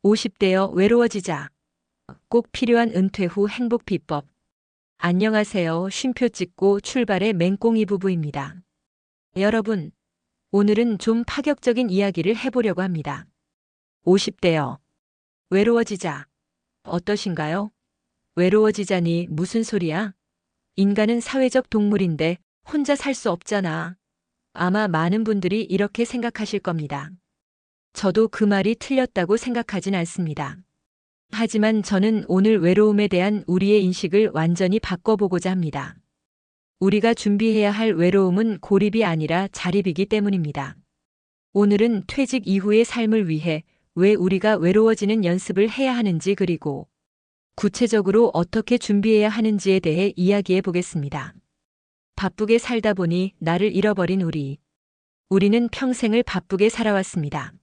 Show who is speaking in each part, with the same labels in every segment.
Speaker 1: 50대여 외로워지자. 꼭 필요한 은퇴 후 행복 비법. 안녕하세요. 쉼표 찍고 출발의 맹꽁이 부부입니다. 여러분, 오늘은 좀 파격적인 이야기를 해보려고 합니다. 50대여 외로워지자. 어떠신가요? 외로워지자니 무슨 소리야? 인간은 사회적 동물인데 혼자 살 수 없잖아. 아마 많은 분들이 이렇게 생각하실 겁니다. 저도 그 말이 틀렸다고 생각하진 않습니다. 하지만 저는 오늘 외로움에 대한 우리의 인식을 완전히 바꿔보고자 합니다. 우리가 준비해야 할 외로움은 고립이 아니라 자립이기 때문입니다. 오늘은 퇴직 이후의 삶을 위해 왜 우리가 외로워지는 연습을 해야 하는지, 그리고 구체적으로 어떻게 준비해야 하는지에 대해 이야기해 보겠습니다. 바쁘게 살다 보니 나를 잃어버린 우리는 평생을 바쁘게 살아왔습니다.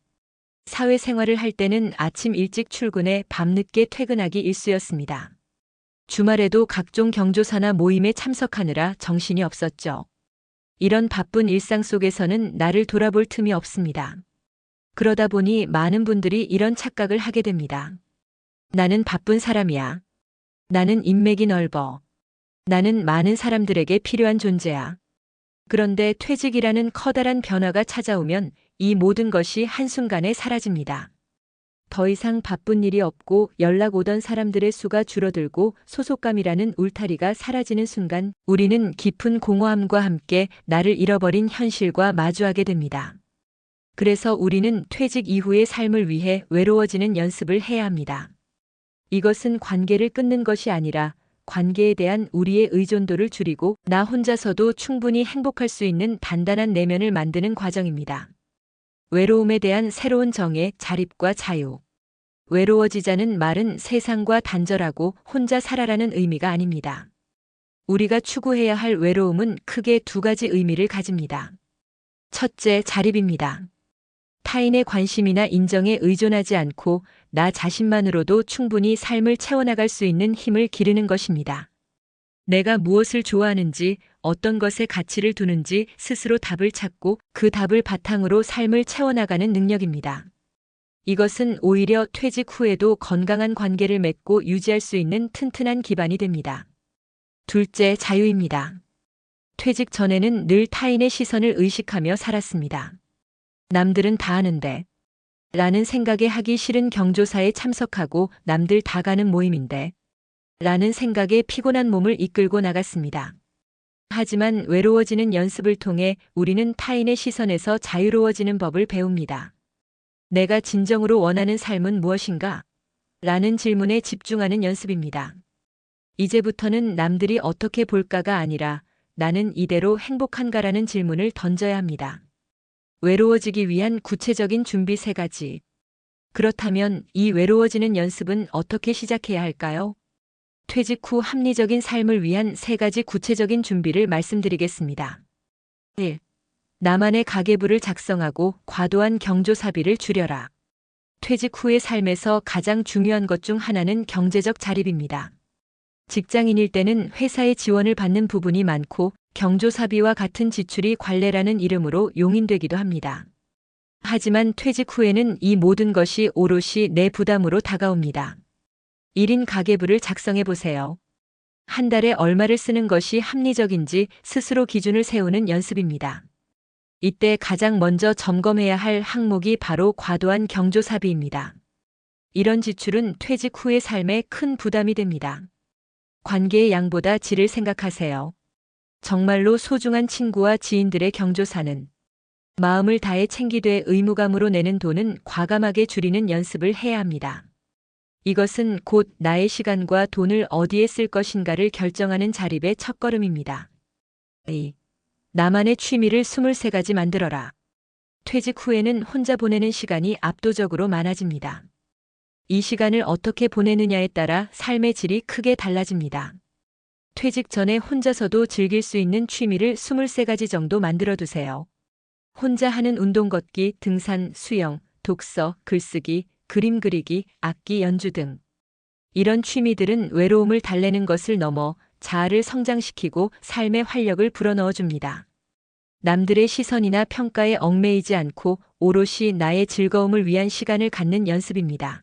Speaker 1: 사회생활을 할 때는 아침 일찍 출근해 밤늦게 퇴근하기 일쑤였습니다. 주말에도 각종 경조사나 모임에 참석하느라 정신이 없었죠. 이런 바쁜 일상 속에서는 나를 돌아볼 틈이 없습니다. 그러다 보니 많은 분들이 이런 착각을 하게 됩니다. 나는 바쁜 사람이야. 나는 인맥이 넓어. 나는 많은 사람들에게 필요한 존재야. 그런데 퇴직이라는 커다란 변화가 찾아오면 이 모든 것이 한순간에 사라집니다. 더 이상 바쁜 일이 없고 연락 오던 사람들의 수가 줄어들고 소속감이라는 울타리가 사라지는 순간 우리는 깊은 공허함과 함께 나를 잃어버린 현실과 마주하게 됩니다. 그래서 우리는 퇴직 이후의 삶을 위해 외로워지는 연습을 해야 합니다. 이것은 관계를 끊는 것이 아니라 관계에 대한 우리의 의존도를 줄이고 나 혼자서도 충분히 행복할 수 있는 단단한 내면을 만드는 과정입니다. 외로움에 대한 새로운 정의, 자립과 자유. 외로워지자는 말은 세상과 단절하고 혼자 살아라는 의미가 아닙니다. 우리가 추구해야 할 외로움은 크게 두 가지 의미를 가집니다. 첫째, 자립입니다. 타인의 관심이나 인정에 의존하지 않고 나 자신만으로도 충분히 삶을 채워나갈 수 있는 힘을 기르는 것입니다. 내가 무엇을 좋아하는지, 어떤 것에 가치를 두는지 스스로 답을 찾고 그 답을 바탕으로 삶을 채워나가는 능력입니다. 이것은 오히려 퇴직 후에도 건강한 관계를 맺고 유지할 수 있는 튼튼한 기반이 됩니다. 둘째, 자유입니다. 퇴직 전에는 늘 타인의 시선을 의식하며 살았습니다. 남들은 다 하는데 라는 생각에 하기 싫은 경조사에 참석하고 남들 다 가는 모임인데 라는 생각에 피곤한 몸을 이끌고 나갔습니다. 하지만 외로워지는 연습을 통해 우리는 타인의 시선에서 자유로워지는 법을 배웁니다. 내가 진정으로 원하는 삶은 무엇인가? 라는 질문에 집중하는 연습입니다. 이제부터는 남들이 어떻게 볼까가 아니라 나는 이대로 행복한가라는 질문을 던져야 합니다. 외로워지기 위한 구체적인 준비 3가지. 그렇다면 이 외로워지는 연습은 어떻게 시작해야 할까요? 퇴직 후 합리적인 삶을 위한 3가지 구체적인 준비를 말씀드리겠습니다. 1. 나만의 가계부를 작성하고 과도한 경조사비를 줄여라. 퇴직 후의 삶에서 가장 중요한 것 중 하나는 경제적 자립입니다. 직장인일 때는 회사의 지원을 받는 부분이 많고 경조사비와 같은 지출이 관례라는 이름으로 용인되기도 합니다. 하지만 퇴직 후에는 이 모든 것이 오롯이 내 부담으로 다가옵니다. 1인 가계부를 작성해 보세요. 한 달에 얼마를 쓰는 것이 합리적인지 스스로 기준을 세우는 연습입니다. 이때 가장 먼저 점검해야 할 항목이 바로 과도한 경조사비입니다. 이런 지출은 퇴직 후의 삶에 큰 부담이 됩니다. 관계의 양보다 질을 생각하세요. 정말로 소중한 친구와 지인들의 경조사는 마음을 다해 챙기되 의무감으로 내는 돈은 과감하게 줄이는 연습을 해야 합니다. 이것은 곧 나의 시간과 돈을 어디에 쓸 것인가를 결정하는 자립의 첫걸음입니다. 2. 나만의 취미를 23가지 만들어라. 퇴직 후에는 혼자 보내는 시간이 압도적으로 많아집니다. 이 시간을 어떻게 보내느냐에 따라 삶의 질이 크게 달라집니다. 퇴직 전에 혼자서도 즐길 수 있는 취미를 23가지 정도 만들어 두세요. 혼자 하는 운동 걷기, 등산, 수영, 독서, 글쓰기, 그림 그리기, 악기 연주 등. 이런 취미들은 외로움을 달래는 것을 넘어 자아를 성장시키고 삶의 활력을 불어넣어 줍니다. 남들의 시선이나 평가에 얽매이지 않고 오롯이 나의 즐거움을 위한 시간을 갖는 연습입니다.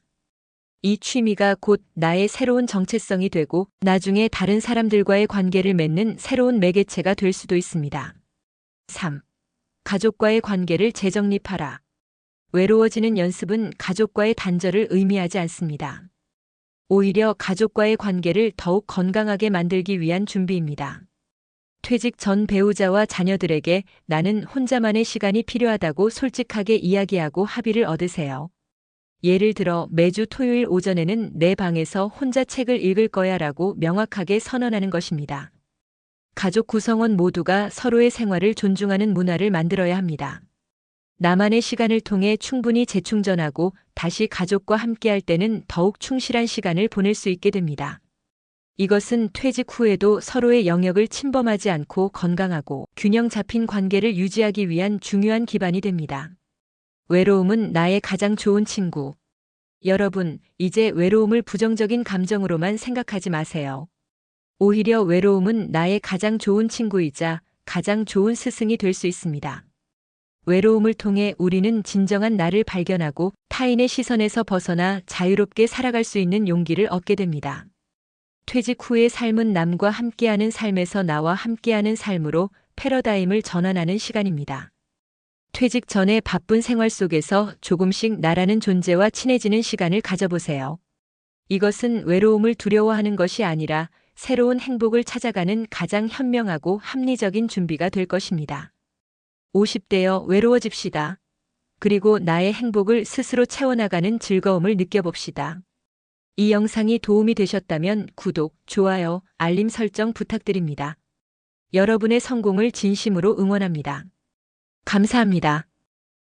Speaker 1: 이 취미가 곧 나의 새로운 정체성이 되고 나중에 다른 사람들과의 관계를 맺는 새로운 매개체가 될 수도 있습니다. 3. 가족과의 관계를 재정립하라. 외로워지는 연습은 가족과의 단절을 의미하지 않습니다. 오히려 가족과의 관계를 더욱 건강하게 만들기 위한 준비입니다. 퇴직 전 배우자와 자녀들에게 나는 혼자만의 시간이 필요하다고 솔직하게 이야기하고 합의를 얻으세요. 예를 들어 매주 토요일 오전에는 내 방에서 혼자 책을 읽을 거야 라고 명확하게 선언하는 것입니다. 가족 구성원 모두가 서로의 생활을 존중하는 문화를 만들어야 합니다. 나만의 시간을 통해 충분히 재충전하고 다시 가족과 함께할 때는 더욱 충실한 시간을 보낼 수 있게 됩니다. 이것은 퇴직 후에도 서로의 영역을 침범하지 않고 건강하고 균형 잡힌 관계를 유지하기 위한 중요한 기반이 됩니다. 외로움은 나의 가장 좋은 친구. 여러분, 이제 외로움을 부정적인 감정으로만 생각하지 마세요. 오히려 외로움은 나의 가장 좋은 친구이자 가장 좋은 스승이 될 수 있습니다. 외로움을 통해 우리는 진정한 나를 발견하고 타인의 시선에서 벗어나 자유롭게 살아갈 수 있는 용기를 얻게 됩니다. 퇴직 후의 삶은 남과 함께하는 삶에서 나와 함께하는 삶으로 패러다임을 전환하는 시간입니다. 퇴직 전의 바쁜 생활 속에서 조금씩 나라는 존재와 친해지는 시간을 가져보세요. 이것은 외로움을 두려워하는 것이 아니라 새로운 행복을 찾아가는 가장 현명하고 합리적인 준비가 될 것입니다. 50대여 외로워집시다. 그리고 나의 행복을 스스로 채워나가는 즐거움을 느껴봅시다. 이 영상이 도움이 되셨다면 구독, 좋아요, 알림 설정 부탁드립니다. 여러분의 성공을 진심으로 응원합니다. 감사합니다.